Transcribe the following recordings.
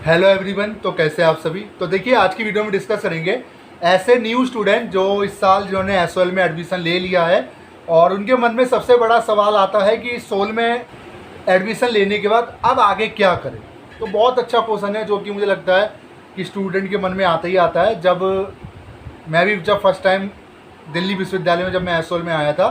Hello everyone. तो कैसे आप सभी। तो देखिए आज की वीडियो में डिस्कस करेंगे ऐसे न्यू स्टूडेंट जो इस साल जिन्होंने एसओएल में एडमिशन ले लिया है और उनके मन में सबसे बड़ा सवाल आता है कि सोल में एडमिशन लेने के बाद अब आगे क्या करें। तो बहुत अच्छा क्वेश्चन है जो कि मुझे लगता है कि स्टूडेंट के मन में आता ही आता है। जब मैं भी जब फर्स्ट टाइम दिल्ली विश्वविद्यालय में जब मैं एसओएल में आया था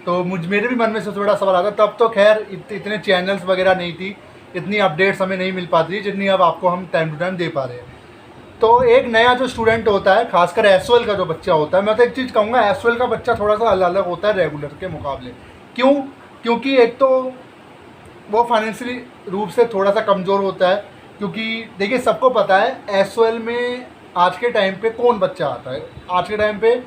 तो मेरे भी मन में सबसे बड़ा सवाल आता। तब तो खैर इतने चैनल्स वगैरह नहीं थी, इतनी अपडेट्स हमें नहीं मिल पाती थी जितनी अब आपको हम टाइम टू टाइम दे पा रहे हैं। तो एक नया जो स्टूडेंट होता है, खासकर एसओएल का जो बच्चा होता है, मैं तो एक चीज़ कहूँगा, एसओएल का बच्चा थोड़ा सा अलग होता है रेगुलर के मुकाबले। क्यों? क्योंकि एक तो वो फाइनेंशियली रूप से थोड़ा सा कमज़ोर होता है। क्योंकि देखिए सबको पता है एसओएल में आज के टाइम पे कौन बच्चा आता है। आज के टाइम पे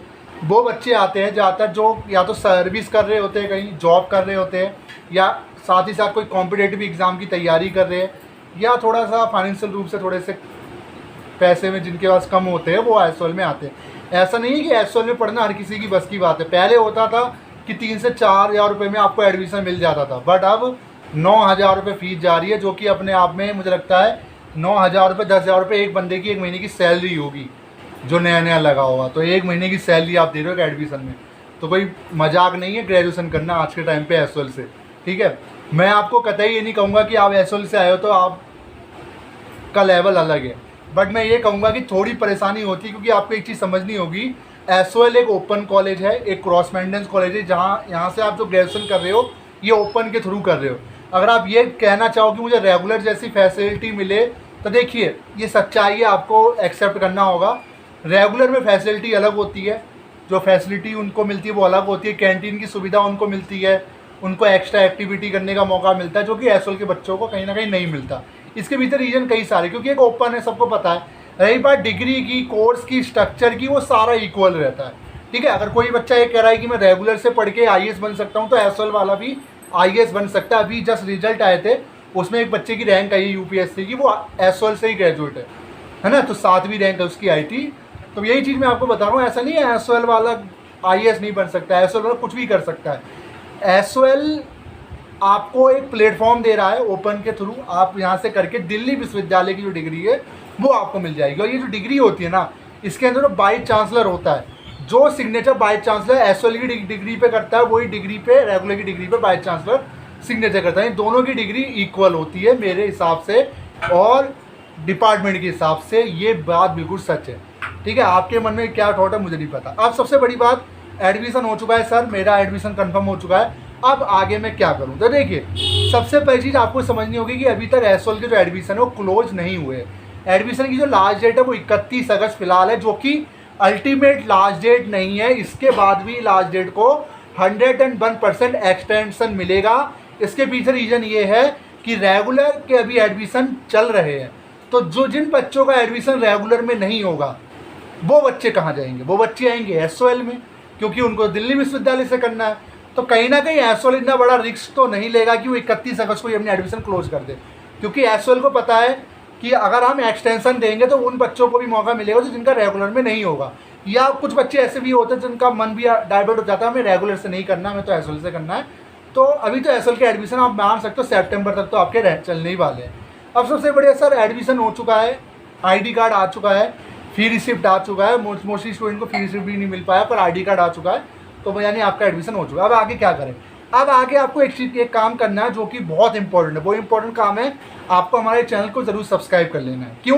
वो बच्चे आते हैं ज़्यादातर जो या तो सर्विस कर रहे होते हैं, कहीं जॉब कर रहे होते हैं, या साथ ही साथ कोई कॉम्पिटेटिव एग्ज़ाम की तैयारी कर रहे हैं, या थोड़ा सा फाइनेंशियल रूप से थोड़े से पैसे में जिनके पास कम होते हैं वो एसओएल में आते हैं। ऐसा नहीं है कि एसओएल में पढ़ना हर किसी की बस की बात है। पहले होता था कि 3 से 4 हज़ार रुपये में आपको एडमिशन मिल जाता था, बट अब 9,000 रुपये फीस जा रही है, जो कि अपने आप में मुझे लगता है 9,000 रुपये 10,000 रुपये एक बंदे की एक महीने की सैलरी होगी जो नया नया लगा होगा। तो एक महीने की सैलरी आप दे रहे हो एडमिशन में, तो कोई मजाक नहीं है ग्रेजुएशन करना आज के टाइम पे एसओएल से। ठीक है, मैं आपको कतई ये नहीं कहूँगा कि आप एसओएल से आए हो तो आपका लेवल अलग है, बट मैं ये कहूँगा कि थोड़ी परेशानी होती है। क्योंकि आपको एक चीज़ समझनी होगी, एसओएल एक ओपन कॉलेज है, एक क्रॉस मेंटेनेंस कॉलेज है, जहाँ यहाँ से आप जो ग्रेजुएशन कर रहे हो ये ओपन के थ्रू कर रहे हो। अगर आप ये कहना चाहो कि मुझे रेगुलर जैसी फैसिलिटी मिले, तो देखिए ये सच्चाई है, आपको एक्सेप्ट करना होगा। रेगुलर में फैसिलिटी अलग होती है, जो फैसिलिटी उनको मिलती है वो अलग होती है। कैंटीन की सुविधा उनको मिलती है, उनको एक्स्ट्रा एक्टिविटी करने का मौका मिलता है, जो कि एसओएल के बच्चों को कहीं ना कहीं नहीं मिलता। इसके भीतर रीजन कई सारे, क्योंकि एक ओपन है, सबको पता है। रही बात डिग्री की, कोर्स की, स्ट्रक्चर की, वो सारा इक्वल रहता है। ठीक है, अगर कोई बच्चा ये कह रहा है कि मैं रेगुलर से पढ़ के आईएएस बन सकता हूँ, तो एसओएल वाला भी आईएएस बन सकता है। अभी जस्ट रिजल्ट आए थे, उसमें एक बच्चे की रैंक आई है यूपीएससी की, वो एसओएल से ही ग्रेजुएट है ना, तो 7वीं रैंक है उसकी आई थी। तो यही चीज़ मैं आपको बता रहा हूँ, ऐसा नहीं है एसओएल वाला आईएएस नहीं बन सकता, एसओएल वाला कुछ भी कर सकता है। एसओएल आपको एक प्लेटफॉर्म दे रहा है ओपन के थ्रू, आप यहाँ से करके दिल्ली विश्वविद्यालय की जो डिग्री है वो आपको मिल जाएगी। और ये जो डिग्री होती है ना, इसके अंदर वाइस चांसलर होता है, जो सिग्नेचर वाइस चांसलर एसओएल की डिग्री पे करता है, वही डिग्री पे रेगुलर की डिग्री पे वाइस चांसलर सिग्नेचर करता है। दोनों की डिग्री इक्वल होती है मेरे हिसाब से, और डिपार्टमेंट के हिसाब से ये बात बिल्कुल सच है। ठीक है, आपके मन में क्या थॉट है मुझे नहीं पता। अब सबसे बड़ी बात, एडमिशन हो चुका है सर, मेरा एडमिशन कंफर्म हो चुका है, अब आगे मैं क्या करूं। तो देखिए सबसे पहली चीज़ आपको समझनी होगी कि अभी तक एसओएल के जो एडमिशन है वो क्लोज नहीं हुए। एडमिशन की जो लास्ट डेट है वो 31 अगस्त फिलहाल है, जो कि अल्टीमेट लास्ट डेट नहीं है। इसके बाद भी लास्ट डेट को 101% एक्सटेंशन मिलेगा। इसके पीछे रीज़न ये है कि रेगुलर के अभी एडमिशन चल रहे हैं, तो जो जिन बच्चों का एडमिशन रेगुलर में नहीं होगा वो बच्चे कहाँ जाएंगे? वो बच्चे आएंगे एसओएल में, क्योंकि उनको दिल्ली विश्वविद्यालय से करना है। तो कहीं ना कहीं एसओएल इतना बड़ा रिस्क तो नहीं लेगा कि वो 31 अगस्त को ही अपनी एडमिशन क्लोज कर दे, क्योंकि एसओएल को पता है कि अगर हम एक्सटेंशन देंगे तो उन बच्चों को भी मौका मिलेगा जो जिनका रेगुलर में नहीं होगा। या कुछ बच्चे ऐसे भी होते हैं जिनका मन भी डाइवर्ट हो जाता है, हमें रेगुलर से नहीं करना, हमें तो एसओएल से करना है। तो अभी तो एसओएल के एडमिशन आप मान सकते हो सितंबर तक तो आपके चलने ही वाले हैं। अब सबसे बढ़िया सर, एडमिशन हो चुका है, आईडी कार्ड आ चुका है, फी रिसिप्ट आ चुका है। मोस्टली स्टूडेंट को फी रिसिप्ट भी नहीं मिल पाया, पर आईडी कार्ड आ चुका है, तो यानी आपका एडमिशन हो चुका है। अब आगे क्या करें? अब आगे आपको एक काम करना है जो कि बहुत इंपॉर्टेंट है। वो इंपॉर्टेंट काम है, आपको हमारे चैनल को ज़रूर सब्सक्राइब कर लेना है। क्यों?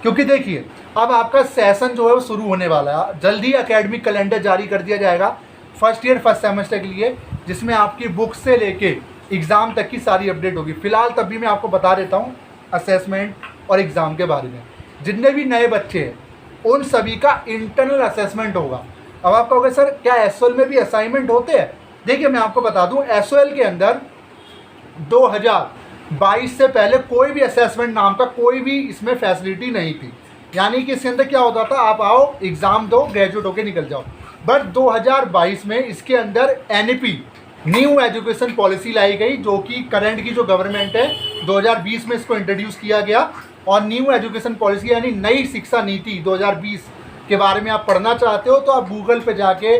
क्योंकि देखिए अब आपका सेशन जो है वो शुरू होने वाला है। जल्दी एकेडमिक कैलेंडर जारी कर दिया जाएगा फर्स्ट ईयर फर्स्ट सेमेस्टर के लिए, जिसमें आपकी बुक से लेके एग्ज़ाम तक की सारी अपडेट होगी। फिलहाल तब भी मैं आपको बता देता हूँ असेसमेंट और एग्ज़ाम के बारे में। जितने भी नए बच्चे हैं उन सभी का इंटरनल असेसमेंट होगा। अब आप कहोगे सर क्या एसओएल में भी असाइनमेंट होते हैं? देखिए मैं आपको बता दूं, एसओएल के अंदर 2022 से पहले कोई भी असेसमेंट नाम का कोई भी इसमें फैसिलिटी नहीं थी। यानी कि इसके अंदर क्या होता था, आप आओ एग्ज़ाम दो, ग्रेजुएट होके निकल जाओ। बट 2022 में इसके अंदर एनईपी न्यू एजुकेशन पॉलिसी लाई गई, जो कि करंट की जो गवर्नमेंट है 2020 में इसको इंट्रोड्यूस किया गया। और न्यू एजुकेशन पॉलिसी यानी नई शिक्षा नीति 2020 के बारे में आप पढ़ना चाहते हो तो आप गूगल पे जाके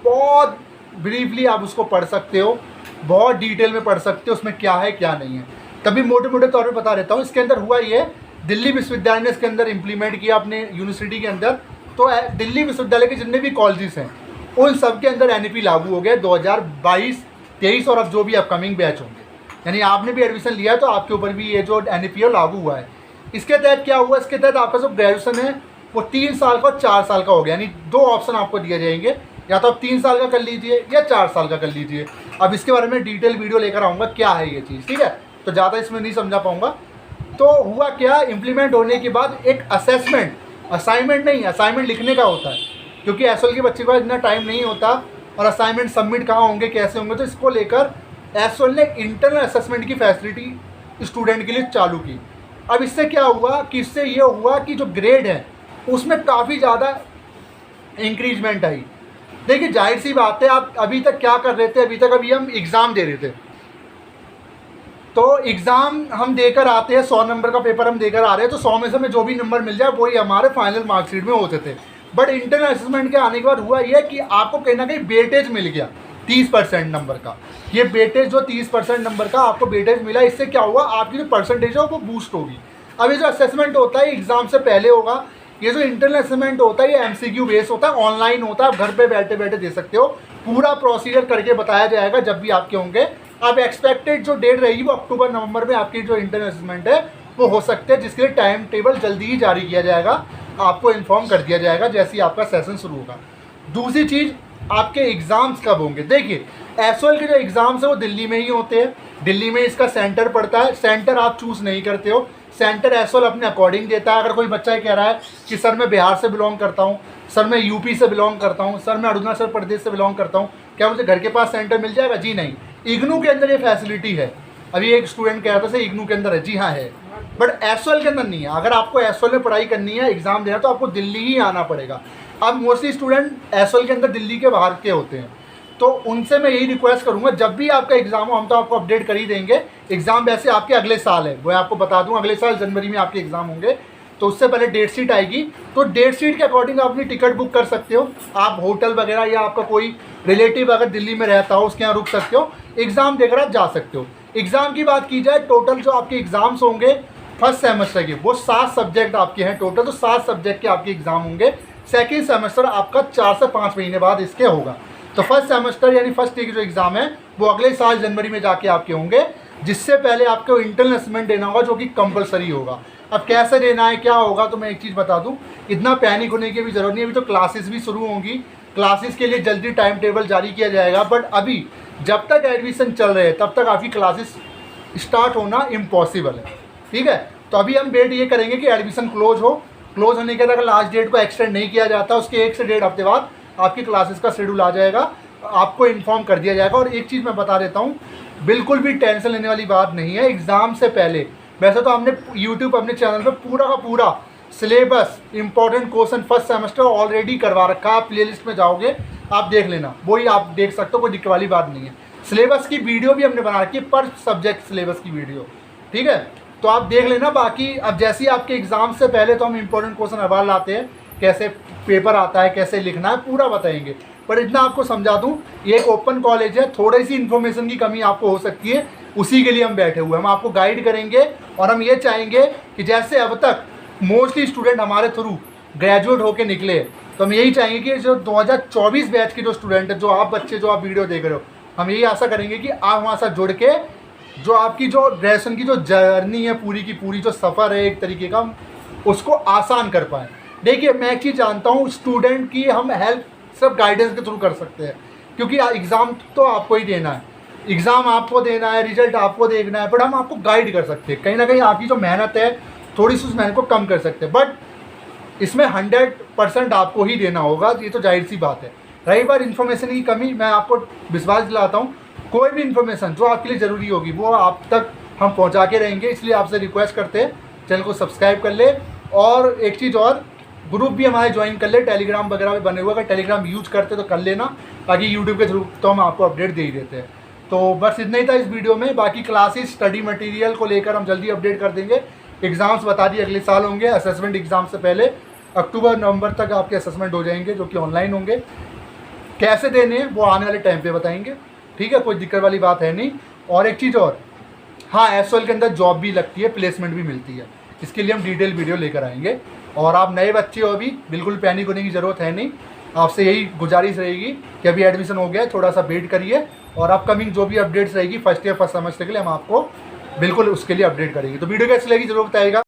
बहुत ब्रीफली आप उसको पढ़ सकते हो, बहुत डिटेल में पढ़ सकते हो उसमें क्या है क्या नहीं है। तभी मोटे मोटे तौर पे बता देता हूँ। इसके अंदर हुआ ये, दिल्ली विश्वविद्यालय ने इसके अंदर इम्प्लीमेंट किया अपने यूनिवर्सिटी के अंदर। तो दिल्ली विश्वविद्यालय के जितने भी कॉलेजेस हैं उन सब के अंदर NEP लागू हो गया 2022-23 और अब जो भी अपकमिंग बैच होंगे, यानी आपने भी एडमिशन लिया है तो आपके ऊपर भी ये जो NEP है लागू हुआ है। इसके तहत क्या हुआ, इसके तहत आपका जो ग्रेजुएशन है वो 3 साल का और 4 साल का हो गया, यानी 2 ऑप्शन आपको दिए जाएंगे, या तो आप 3 साल का कर लीजिए या 4 साल का कर लीजिए। अब इसके बारे में डिटेल वीडियो लेकर आऊँगा क्या है ये चीज़, ठीक है, तो ज़्यादा इसमें नहीं समझा पाऊँगा। तो हुआ क्या, इम्प्लीमेंट होने के बाद एक असेसमेंट, असाइनमेंट नहीं, असाइनमेंट लिखने का होता है, क्योंकि एसओएल के बच्चे के पास इतना टाइम नहीं होता और असाइनमेंट सबमिट कहाँ होंगे, कैसे होंगे, तो इसको लेकर एसओएल ने इंटरनल असेसमेंट की फैसिलिटी स्टूडेंट के लिए चालू की। अब इससे क्या हुआ कि इससे ये हुआ कि जो ग्रेड है उसमें काफ़ी ज़्यादा इंक्रीजमेंट आई। देखिए जाहिर सी बात है, आप अभी तक क्या कर रहे थे, अभी हम एग्ज़ाम दे रहे थे, तो एग्ज़ाम हम देकर आते हैं, 100 नंबर का पेपर हम देकर आ रहे हैं, तो 100 में से हमें जो भी नंबर मिल जाए वही हमारे फाइनल मार्कशीट में होते थे। बट इंटरनल असेसमेंट के आने के बाद हुआ यह कि आपको कहीं ना कहीं वेटेज मिल गया 30% नंबर का। ये वेटेज जो 30% नंबर का आपको वेटेज मिला, इससे क्या हुआ, आपकी जो परसेंटेज है वो बूस्ट होगी। अब ये जो असेसमेंट होता है एग्ज़ाम से पहले होगा, ये जो इंटरनल असेसमेंट होता है ये MCQ बेस होता है, ऑनलाइन होता है, आप घर पे बैठे बैठे दे सकते हो, पूरा प्रोसीजर करके बताया जाएगा जब भी आपके होंगे। अब एक्सपेक्टेड जो डेट रहेगी वो अक्टूबर-नवंबर में आपकी जो इंटरनल असेसमेंट है वो हो सकते हैं, जिसके लिए टाइम टेबल जल्दी ही जारी किया जाएगा, आपको इन्फॉर्म कर दिया जाएगा जैसे ही आपका सेशन शुरू होगा। दूसरी चीज़, आपके एग्ज़ाम्स कब होंगे। देखिए एसओएल के जो एग्ज़ाम्स है वो दिल्ली में ही होते हैं, दिल्ली में इसका सेंटर पड़ता है, सेंटर आप चूज़ नहीं करते हो, सेंटर एसओएल अपने अकॉर्डिंग देता है। अगर कोई बच्चा कह रहा है कि सर मैं बिहार से बिलोंग करता हूँ, सर मैं यूपी से बिलोंग करता हूँ, सर मैं अरुणाचल प्रदेश से बिलोंग करता हूँ, क्या मुझे घर के पास सेंटर मिल जाएगा? जी नहीं, इग्नू के अंदर ये फैसिलिटी है। अभी एक स्टूडेंट कह रहा था सर इग्नू के अंदर है, जी हाँ है, बट एसओएल के अंदर नहीं है। अगर आपको एसओएल में पढ़ाई करनी है, एग्ज़ाम देना है, तो आपको दिल्ली ही आना पड़ेगा। अब मोस्टली स्टूडेंट एसओएल के अंदर दिल्ली के बाहर के होते हैं, तो उनसे मैं यही रिक्वेस्ट करूंगा जब भी आपका एग्ज़ाम हो, हम तो आपको अपडेट कर ही देंगे। एग्ज़ाम वैसे आपके अगले साल है, वो आपको बता दूं, अगले साल जनवरी में आपके एग्ज़ाम होंगे, तो उससे पहले डेट शीट आएगी, तो डेट शीट के अकॉर्डिंग आप अपनी टिकट बुक कर सकते हो। आप होटल वगैरह या आपका कोई रिलेटिव अगर दिल्ली में रहता हो उसके यहाँ रुक सकते हो, एग्ज़ाम देकर आप जा सकते हो। एग्ज़ाम की बात की जाए, टोटल जो आपके एग्ज़ाम्स होंगे फर्स्ट सेमेस्टर के, वो 7 सब्जेक्ट आपके हैं टोटल, तो 7 सब्जेक्ट के आपके एग्ज़ाम होंगे। सेकेंड सेमेस्टर आपका 4 से 5 महीने बाद इसके होगा। तो फर्स्ट सेमेस्टर यानी फर्स्ट ईयर के जो एग्ज़ाम है वो अगले साल जनवरी में जाके आपके होंगे, जिससे पहले आपको इंटरनल असेसमेंट देना होगा जो कि कंपलसरी होगा। अब कैसे देना है, क्या होगा, तो मैं एक चीज़ बता दूं, इतना पैनिक होने की भी ज़रूरत नहीं है। अभी तो क्लासेस भी शुरू होंगी, क्लासेस के लिए जल्दी टाइम टेबल जारी किया जाएगा, बट अभी जब तक एडमिशन चल रहे हैं तब तक आपकी क्लासेस स्टार्ट होना इम्पॉसिबल है, ठीक है। तो अभी हम वेट ये करेंगे कि एडमिशन क्लोज होने के बाद अगर लास्ट डेट को एक्सटेंड नहीं किया जाता, उसके 1 से 1.5 हफ्ते बाद आपकी क्लासेस का शेड्यूल आ जाएगा, आपको इन्फॉर्म कर दिया जाएगा। और एक चीज़ मैं बता देता हूँ, बिल्कुल भी टेंशन लेने वाली बात नहीं है। एग्ज़ाम से पहले वैसे तो हमने यूट्यूब अपने चैनल पर पूरा का पूरा syllabus important question first semester already करवा रखा है। आप प्लेलिस्ट में जाओगे आप देख लेना, वही आप देख सकते हो, कोई दिक्कत वाली बात नहीं है। सिलेबस की वीडियो भी हमने बना रखी है, पर सब्जेक्ट सिलेबस की वीडियो, ठीक है, तो आप देख लेना। बाकी अब जैसे ही आपके एग्ज़ाम से पहले तो हम इंपॉर्टेंट क्वेश्चन अवार लाते हैं, कैसे पेपर आता है, कैसे लिखना है, पूरा बताएंगे। पर इतना आपको समझा दूं, ये एक ओपन कॉलेज है, थोड़ी सी इन्फॉर्मेशन की कमी आपको हो सकती है, उसी के लिए हम बैठे हुए हैं। हम आपको गाइड करेंगे और हम ये चाहेंगे कि जैसे अब तक मोस्टली स्टूडेंट हमारे थ्रू ग्रेजुएट होकर निकले, तो हम यही चाहेंगे कि जो 2024 बैच के जो स्टूडेंट है, जो आप बच्चे जो आप वीडियो देख रहे हो, हम यही आशा करेंगे कि आप हमारे साथ जुड़ के जो आपकी जो ग्रेजुएशन की जो जर्नी है पूरी की पूरी, जो सफ़र है एक तरीके का, उसको आसान कर पाएँ। देखिए मैं एक चीज़ जानता हूँ, स्टूडेंट की हम हेल्प सिर्फ गाइडेंस के थ्रू कर सकते हैं, क्योंकि एग्ज़ाम तो आपको ही देना है, एग्ज़ाम आपको देना है, रिजल्ट आपको देखना है, बट हम आपको गाइड कर सकते हैं, कहीं ना कहीं आपकी जो मेहनत है थोड़ी सी उस मेहनत को कम कर सकते हैं, बट इसमें 100% आपको ही देना होगा, ये तो जाहिर सी बात है। रही बार इन्फॉर्मेशन की कमी, मैं आपको विश्वास दिलाता हूँ, कोई भी इन्फॉर्मेशन जो आपके लिए ज़रूरी होगी वो आप तक हम पहुँचा के रहेंगे। इसलिए आपसे रिक्वेस्ट करते हैं चैनल को सब्सक्राइब कर ले, और एक चीज़ और, ग्रुप भी हमारे ज्वाइन कर ले, टेलीग्राम वगैरह भी बने हुए, अगर टेलीग्राम यूज करते तो कर लेना, बाकी यूट्यूब के थ्रू तो हम आपको अपडेट दे ही देते हैं। तो बस इतना ही था इस वीडियो में, बाकी क्लासेस स्टडी मटेरियल को लेकर हम जल्दी अपडेट कर देंगे। एग्ज़ाम्स बता दिए अगले साल होंगे, असेसमेंट एग्ज़ाम से पहले अक्टूबर-नवंबर तक आपके असेसमेंट हो जाएंगे, जो कि ऑनलाइन होंगे। कैसे देने हैं वो आने वाले टाइम पर बताएंगे, ठीक है, कोई दिक्कत वाली बात है नहीं। और एक चीज़ और, हाँ एसओएल के अंदर जॉब भी लगती है, प्लेसमेंट भी मिलती है। इसके लिए हम डिटेल वीडियो लेकर आएंगे। और आप नए बच्चे हो अभी, बिल्कुल पैनिक होने की ज़रूरत है नहीं। आपसे यही गुजारिश रहेगी कि अभी एडमिशन हो गया है, थोड़ा सा वेट करिए और अपकमिंग जो भी अपडेट्स रहेगी फर्स्ट ईयर फर्स्ट सेमेस्टर के लिए हम आपको बिल्कुल उसके लिए अपडेट करेंगे। तो वीडियो कैसी लगी जरूर बताइएगा।